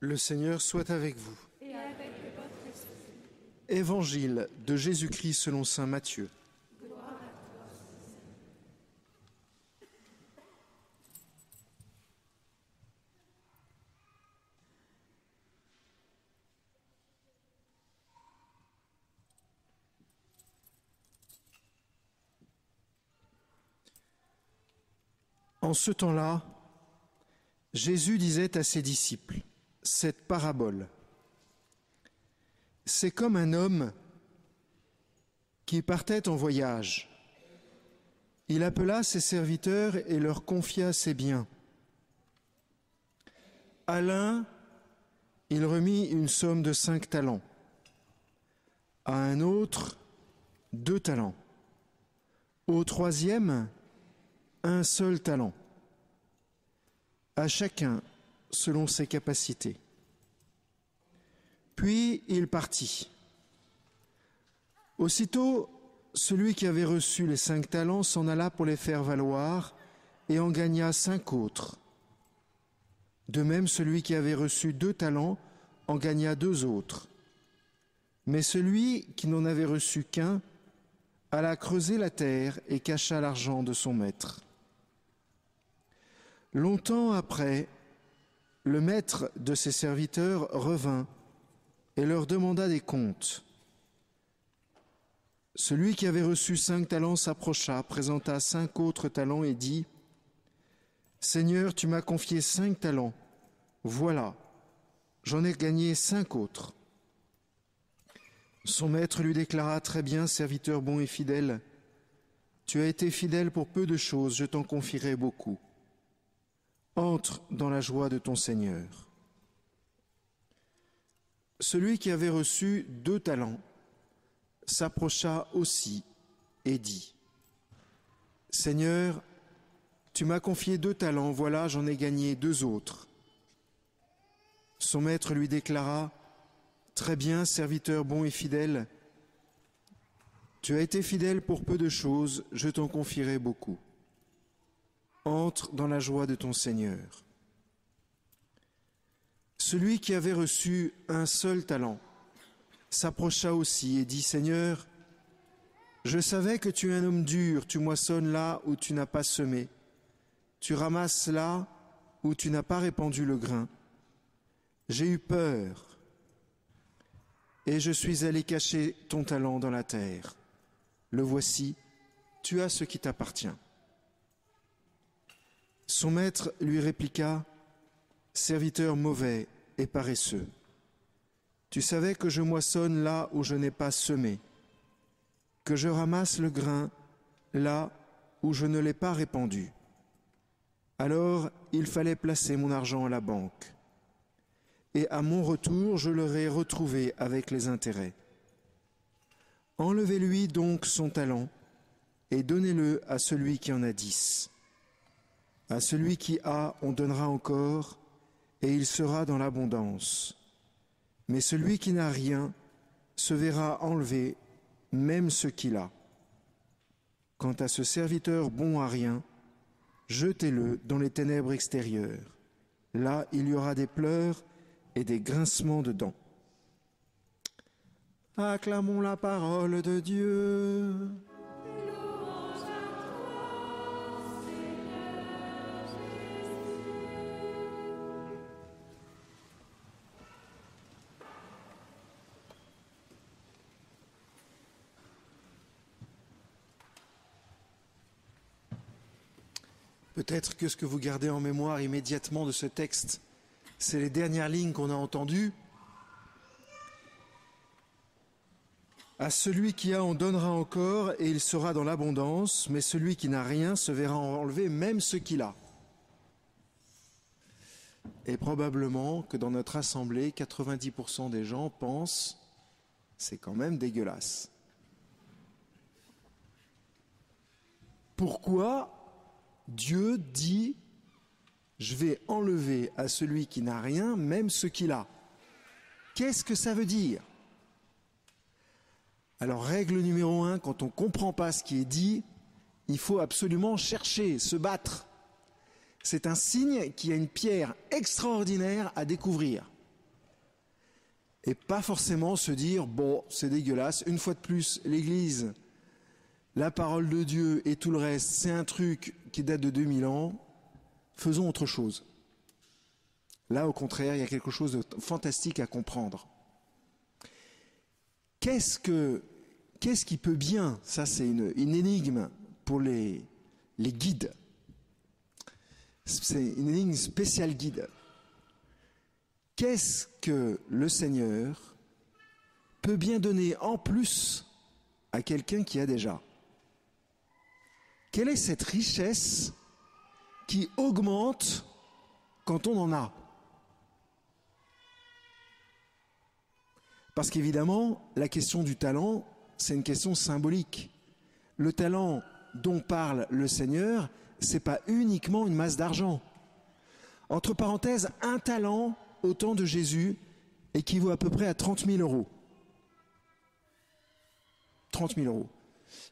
Le Seigneur soit avec vous. Et avec votre esprit. Évangile de Jésus-Christ selon saint Matthieu. Gloire à toi, Seigneur. En ce temps-là, Jésus disait à ses disciples cette parabole. C'est comme un homme qui partait en voyage. Il appela ses serviteurs et leur confia ses biens. À l'un, il remit une somme de 5 talents. À un autre, 2 talents. Au troisième, un seul talent. À chacun selon ses capacités. Puis il partit. Aussitôt, celui qui avait reçu les 5 talents s'en alla pour les faire valoir et en gagna 5 autres. De même, celui qui avait reçu 2 talents en gagna 2 autres. Mais celui qui n'en avait reçu qu'un alla creuser la terre et cacha l'argent de son maître. Longtemps après, le maître de ses serviteurs revint et leur demanda des comptes. Celui qui avait reçu 5 talents s'approcha, présenta 5 autres talents et dit « Seigneur, tu m'as confié 5 talents. Voilà, j'en ai gagné 5 autres. » Son maître lui déclara « Très bien, serviteur bon et fidèle. Tu as été fidèle pour peu de choses, je t'en confierai beaucoup. Entre dans la joie de ton Seigneur. » Celui qui avait reçu 2 talents s'approcha aussi et dit « Seigneur, tu m'as confié 2 talents, voilà, j'en ai gagné 2 autres. » Son maître lui déclara « Très bien, serviteur bon et fidèle, tu as été fidèle pour peu de choses, je t'en confierai beaucoup. Entre dans la joie de ton Seigneur. » Celui qui avait reçu un seul talent s'approcha aussi et dit « Seigneur, je savais que tu es un homme dur, tu moissonnes là où tu n'as pas semé, tu ramasses là où tu n'as pas répandu le grain. J'ai eu peur et je suis allé cacher ton talent dans la terre. Le voici, tu as ce qui t'appartient. » Son maître lui répliqua « Serviteur mauvais et paresseux, tu savais que je moissonne là où je n'ai pas semé, que je ramasse le grain là où je ne l'ai pas répandu. Alors il fallait placer mon argent à la banque, et à mon retour je l'aurai retrouvé avec les intérêts. Enlevez-lui donc son talent et donnez-le à celui qui en a 10. À celui qui a, on donnera encore, et il sera dans l'abondance. Mais celui qui n'a rien se verra enlever même ce qu'il a. Quant à ce serviteur bon à rien, jetez-le dans les ténèbres extérieures. Là, il y aura des pleurs et des grincements de dents. » Acclamons la parole de Dieu. Peut-être que ce que vous gardez en mémoire immédiatement de ce texte, c'est les dernières lignes qu'on a entendues. À celui qui a, on donnera encore, et il sera dans l'abondance, mais celui qui n'a rien se verra enlever même ce qu'il a. Et probablement que dans notre assemblée, 90% des gens pensent « c'est quand même dégueulasse ». Pourquoi Dieu dit « je vais enlever à celui qui n'a rien même ce qu'il a ». Qu'est-ce que ça veut dire? Alors, règle numéro 1, quand on ne comprend pas ce qui est dit, il faut absolument chercher, se battre. C'est un signe qu'il y a une pierre extraordinaire à découvrir. Et pas forcément se dire, bon, c'est dégueulasse, une fois de plus, l'Église, la parole de Dieu et tout le reste, c'est un truc qui date de 2000 ans, faisons autre chose. Là, au contraire, il y a quelque chose de fantastique à comprendre. Qu'est-ce qui peut bien, ça c'est une énigme pour les guides, c'est une énigme spéciale guide. Qu'est-ce que le Seigneur peut bien donner en plus à quelqu'un qui a déjà? Quelle est cette richesse qui augmente quand on en a? Parce qu'évidemment, la question du talent, c'est une question symbolique. Le talent dont parle le Seigneur, c'est pas uniquement une masse d'argent. Entre parenthèses, un talent au temps de Jésus équivaut à peu près à 30 000 euros. 30 000 euros.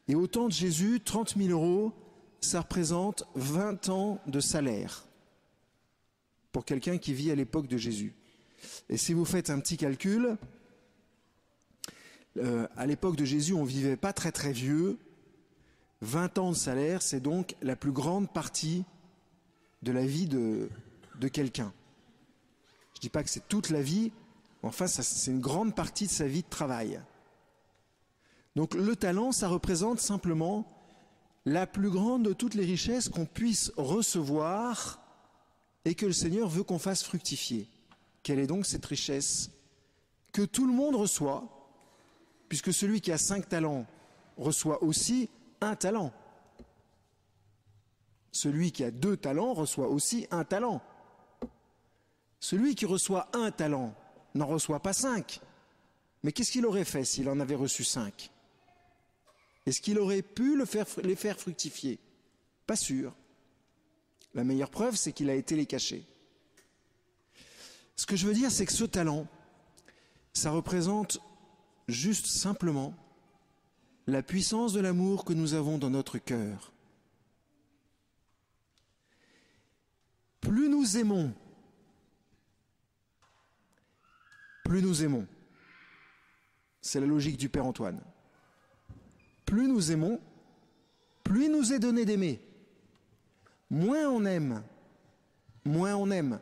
Et au temps de Jésus, 30 000 euros, ça représente 20 ans de salaire pour quelqu'un qui vit à l'époque de Jésus. Et si vous faites un petit calcul, à l'époque de Jésus, on ne vivait pas très très vieux. 20 ans de salaire, c'est donc la plus grande partie de la vie de quelqu'un. Je ne dis pas que c'est toute la vie, enfin c'est une grande partie de sa vie de travail. Donc le talent, ça représente simplement la plus grande de toutes les richesses qu'on puisse recevoir et que le Seigneur veut qu'on fasse fructifier. Quelle est donc cette richesse que tout le monde reçoit, puisque celui qui a 5 talents reçoit aussi 1 talent. Celui qui a 2 talents reçoit aussi 1 talent. Celui qui reçoit 1 talent n'en reçoit pas 5. Mais qu'est-ce qu'il aurait fait s'il en avait reçu 5? Est-ce qu'il aurait pu les faire fructifier? Pas sûr. La meilleure preuve, c'est qu'il a été les cacher. Ce que je veux dire, c'est que ce talent, ça représente juste simplement la puissance de l'amour que nous avons dans notre cœur. Plus nous aimons, c'est la logique du Père Antoine. Plus nous aimons, plus il nous est donné d'aimer. Moins on aime, moins on aime.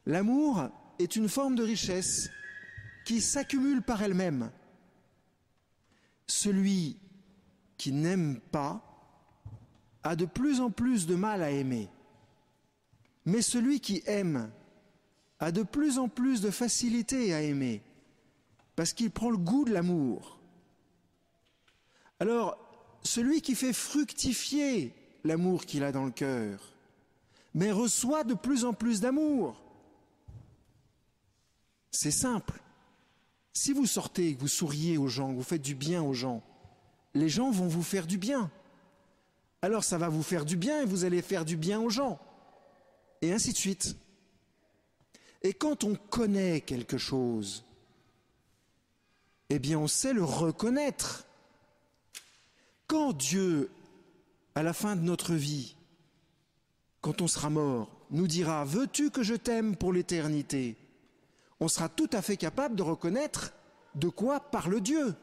L'amour est une forme de richesse qui s'accumule par elle-même. Celui qui n'aime pas a de plus en plus de mal à aimer. Mais celui qui aime a de plus en plus de facilité à aimer, parce qu'il prend le goût de l'amour. Alors, celui qui fait fructifier l'amour qu'il a dans le cœur, mais reçoit de plus en plus d'amour. C'est simple. Si vous sortez, que vous souriez aux gens, que vous faites du bien aux gens, les gens vont vous faire du bien. Alors ça va vous faire du bien et vous allez faire du bien aux gens. Et ainsi de suite. Et quand on connaît quelque chose, eh bien on sait le reconnaître. Quand Dieu, à la fin de notre vie, quand on sera mort, nous dira « Veux-tu que je t'aime pour l'éternité ?» on sera tout à fait capable de reconnaître de quoi parle Dieu.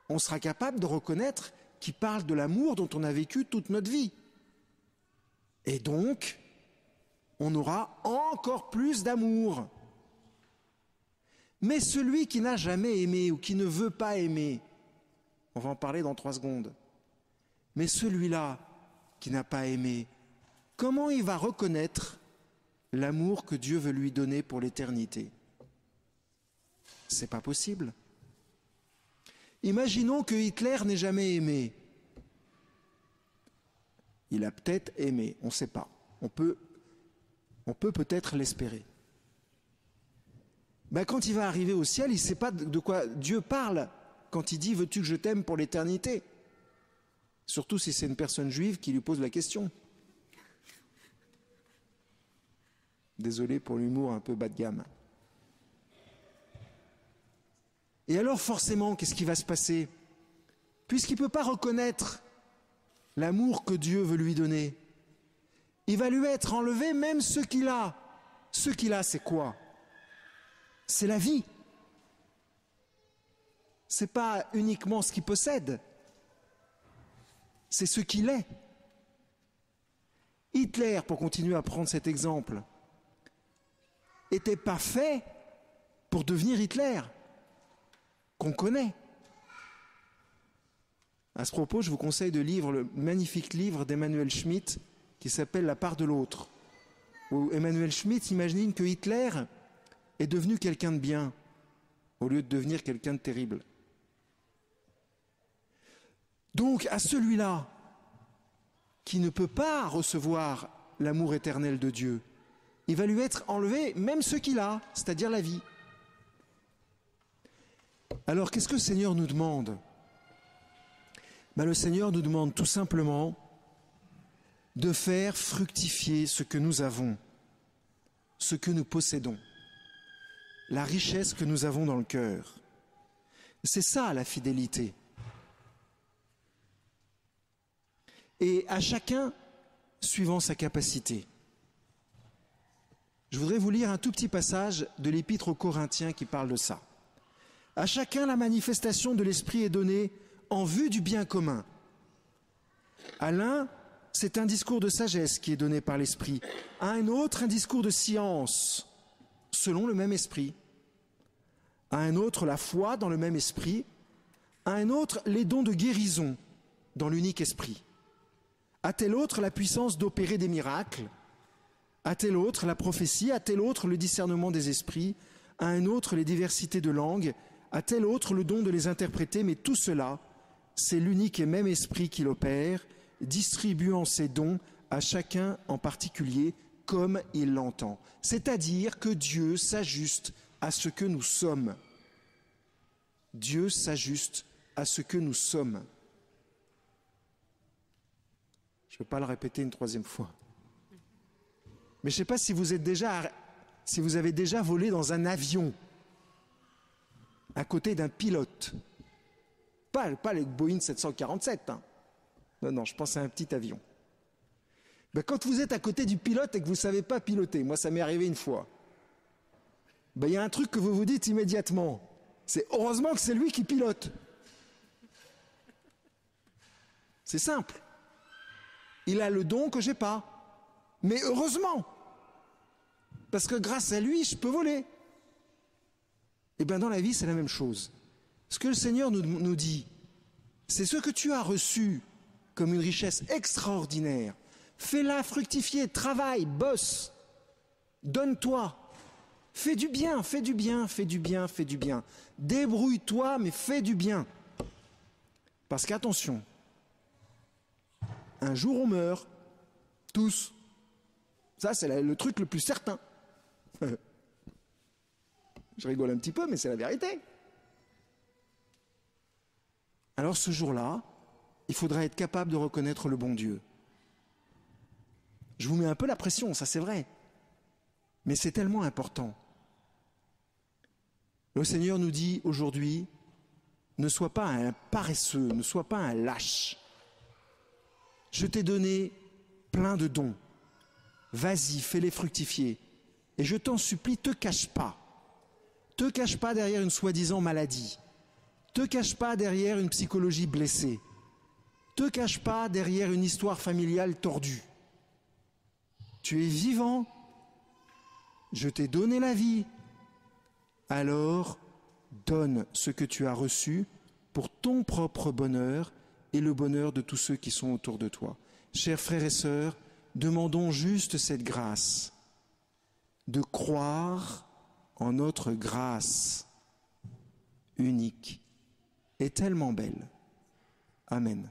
On sera capable de reconnaître qu'il parle de l'amour dont on a vécu toute notre vie. Et donc, on aura encore plus d'amour. Mais celui qui n'a jamais aimé ou qui ne veut pas aimer, on va en parler dans 3 secondes, mais celui-là qui n'a pas aimé, comment il va reconnaître l'amour que Dieu veut lui donner pour l'éternité? C'est pas possible. Imaginons que Hitler n'ait jamais aimé. Il a peut-être aimé, on ne sait pas. On peut peut-être l'espérer. Ben, quand il va arriver au ciel, il ne sait pas de quoi Dieu parle quand il dit « Veux-tu que je t'aime pour l'éternité ?» Surtout si c'est une personne juive qui lui pose la question. Désolé pour l'humour un peu bas de gamme. Et alors forcément, qu'est-ce qui va se passer? Puisqu'il ne peut pas reconnaître l'amour que Dieu veut lui donner, il va lui être enlevé même ce qu'il a. Ce qu'il a, c'est quoi? c'est la vie. Ce n'est pas uniquement ce qu'il possède, c'est ce qu'il est. Hitler, pour continuer à prendre cet exemple, n'était pas fait pour devenir Hitler, qu'on connaît. À ce propos, je vous conseille de lire le magnifique livre d'Emmanuel Schmitt qui s'appelle La part de l'autre, où Emmanuel Schmitt imagine que Hitler est devenu quelqu'un de bien au lieu de devenir quelqu'un de terrible. Donc, à celui-là qui ne peut pas recevoir l'amour éternel de Dieu, il va lui être enlevé même ce qu'il a, c'est-à-dire la vie. Alors, qu'est-ce que le Seigneur nous demande ? Le Seigneur nous demande tout simplement de faire fructifier ce que nous avons, ce que nous possédons, la richesse que nous avons dans le cœur. C'est ça la fidélité. Et à chacun, suivant sa capacité. Je voudrais vous lire un tout petit passage de l'Épître aux Corinthiens qui parle de ça. À chacun, la manifestation de l'Esprit est donnée en vue du bien commun. À l'un, c'est un discours de sagesse qui est donné par l'Esprit. À un autre, un discours de science, selon le même Esprit. À un autre, la foi dans le même Esprit. À un autre, les dons de guérison dans l'unique Esprit. À tel autre, la puissance d'opérer des miracles. À tel autre, la prophétie. À tel autre, le discernement des esprits. À un autre, les diversités de langues. À tel autre, le don de les interpréter. Mais tout cela, c'est l'unique et même Esprit qui l'opère, distribuant ses dons à chacun en particulier comme il l'entend. C'est-à-dire que Dieu s'ajuste à ce que nous sommes. Dieu s'ajuste à ce que nous sommes. Je ne vais pas le répéter une troisième fois. Mais je ne sais pas si vous avez déjà volé dans un avion à côté d'un pilote. Pas le Boeing 747. Hein. Non, je pense à un petit avion. Quand vous êtes à côté du pilote et que vous ne savez pas piloter, moi ça m'est arrivé une fois, il y a un truc que vous vous dites immédiatement, c'est heureusement que c'est lui qui pilote. C'est simple. Il a le don que je n'ai pas. Mais heureusement, parce que grâce à lui, je peux voler. Et bien dans la vie, c'est la même chose. Ce que le Seigneur nous dit, c'est ce que tu as reçu comme une richesse extraordinaire. Fais-la fructifier, travaille, bosse, donne-toi. Fais du bien, fais du bien, fais du bien, fais du bien. Débrouille-toi, mais fais du bien. Parce qu'attention, un jour on meurt, tous. Ça, c'est le truc le plus certain. Je rigole un petit peu, mais c'est la vérité. Alors ce jour-là, il faudra être capable de reconnaître le bon Dieu. Je vous mets un peu la pression, ça c'est vrai. Mais c'est tellement important. Le Seigneur nous dit aujourd'hui, ne sois pas un paresseux, ne sois pas un lâche. Je t'ai donné plein de dons. Vas-y, fais-les fructifier. Et je t'en supplie, te cache pas. Te cache pas derrière une soi-disant maladie. Te cache pas derrière une psychologie blessée. Te cache pas derrière une histoire familiale tordue. Tu es vivant. Je t'ai donné la vie. Alors, donne ce que tu as reçu pour ton propre bonheur et le bonheur de tous ceux qui sont autour de toi. Chers frères et sœurs, demandons juste cette grâce de croire en notre grâce unique et tellement belle. Amen.